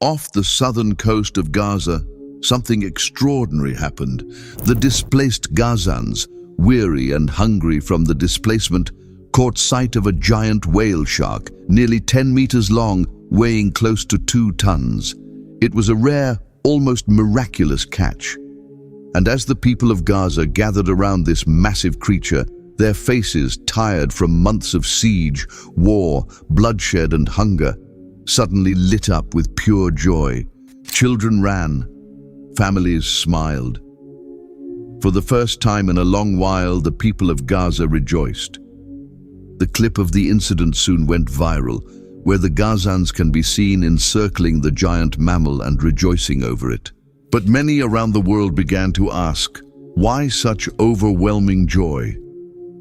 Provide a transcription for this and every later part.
Off the southern coast of Gaza, something extraordinary happened. The displaced Gazans, weary and hungry from the displacement, caught sight of a giant whale shark, nearly 10 meters long, weighing close to 2 tons. It was a rare, almost miraculous catch. And as the people of Gaza gathered around this massive creature, their faces, tired from months of siege, war, bloodshed and hunger, suddenly lit up with pure joy. Children ran, families smiled. For the first time in a long while, the people of Gaza rejoiced. The clip of the incident soon went viral, where the Gazans can be seen encircling the giant mammal and rejoicing over it. But many around the world began to ask, why such overwhelming joy?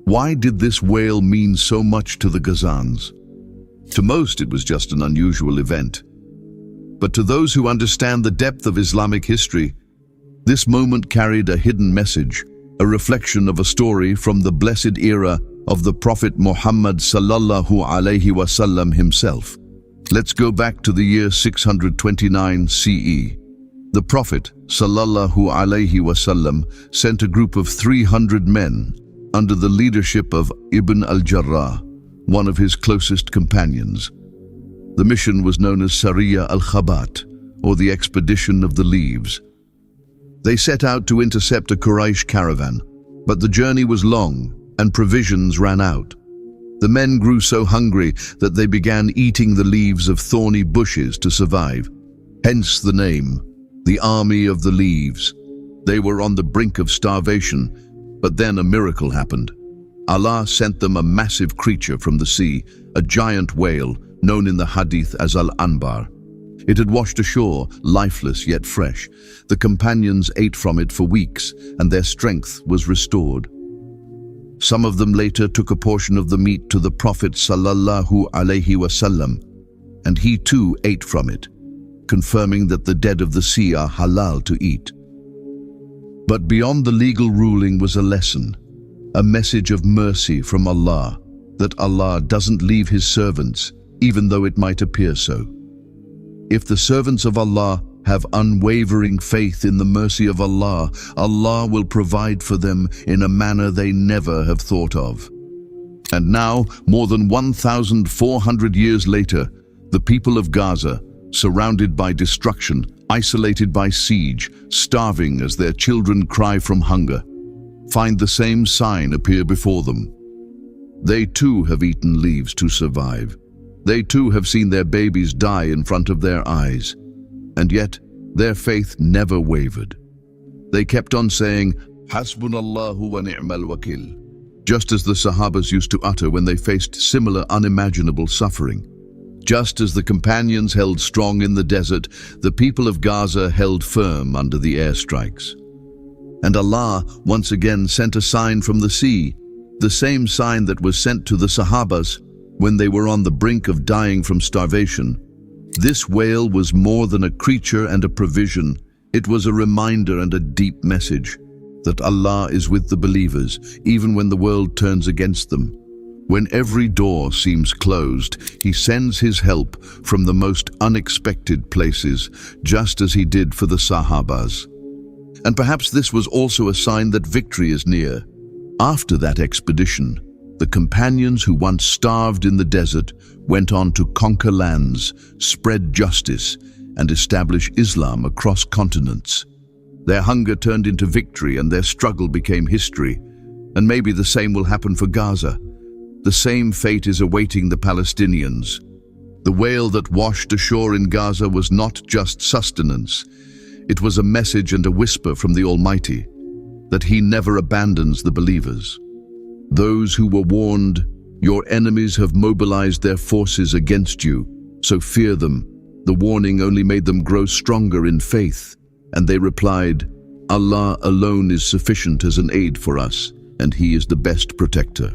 Why did this whale mean so much to the Gazans? To most, it was just an unusual event. But to those who understand the depth of Islamic history, this moment carried a hidden message, a reflection of a story from the blessed era of the Prophet Muhammad sallallahu alaihi wasallam himself. Let's go back to the year 629 CE. The Prophet sallallahu alaihi wasallam sent a group of 300 men under the leadership of Ibn al-Jarrah, one of his closest companions. The mission was known as Sariya al-Khabat, or the Expedition of the Leaves. They set out to intercept a Quraysh caravan, but the journey was long and provisions ran out. The men grew so hungry that they began eating the leaves of thorny bushes to survive. Hence the name, the Army of the Leaves. They were on the brink of starvation, but then a miracle happened. Allah sent them a massive creature from the sea, a giant whale, known in the hadith as Al-Anbar. It had washed ashore, lifeless yet fresh. The companions ate from it for weeks, and their strength was restored. Some of them later took a portion of the meat to the Prophet sallallahu alaihi wasallam, and he too ate from it, confirming that the dead of the sea are halal to eat. But beyond the legal ruling was a lesson, a message of mercy from Allah, that Allah doesn't leave His servants, even though it might appear so. If the servants of Allah have unwavering faith in the mercy of Allah, Allah will provide for them in a manner they never have thought of. And now, more than 1,400 years later, the people of Gaza, surrounded by destruction, isolated by siege, starving as their children cry from hunger, find the same sign appear before them. They too have eaten leaves to survive. They too have seen their babies die in front of their eyes. And yet, their faith never wavered. They kept on saying, Hasbunallahu wa ni'mal wakil, just as the Sahabas used to utter when they faced similar unimaginable suffering. Just as the companions held strong in the desert, the people of Gaza held firm under the airstrikes. And Allah once again sent a sign from the sea, the same sign that was sent to the Sahabas when they were on the brink of dying from starvation. This whale was more than a creature and a provision. It was a reminder and a deep message that Allah is with the believers, even when the world turns against them. When every door seems closed, He sends His help from the most unexpected places, just as He did for the Sahabas. And perhaps this was also a sign that victory is near. After that expedition, the companions who once starved in the desert went on to conquer lands, spread justice, and establish Islam across continents. Their hunger turned into victory and their struggle became history. And maybe the same will happen for Gaza. The same fate is awaiting the Palestinians. The whale that washed ashore in Gaza was not just sustenance. It was a message and a whisper from the Almighty that He never abandons the believers. Those who were warned, your enemies have mobilized their forces against you, so fear them. The warning only made them grow stronger in faith, and they replied, Allah alone is sufficient as an aid for us, and He is the best protector.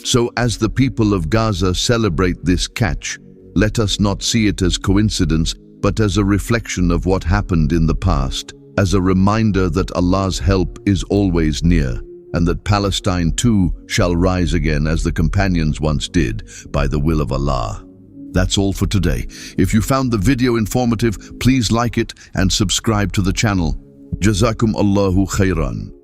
So as the people of Gaza celebrate this catch, let us not see it as coincidence, but as a reflection of what happened in the past, as a reminder that Allah's help is always near, and that Palestine too shall rise again as the companions once did, by the will of Allah. That's all for today. If you found the video informative, please like it and subscribe to the channel. Jazakum Allahu khairan.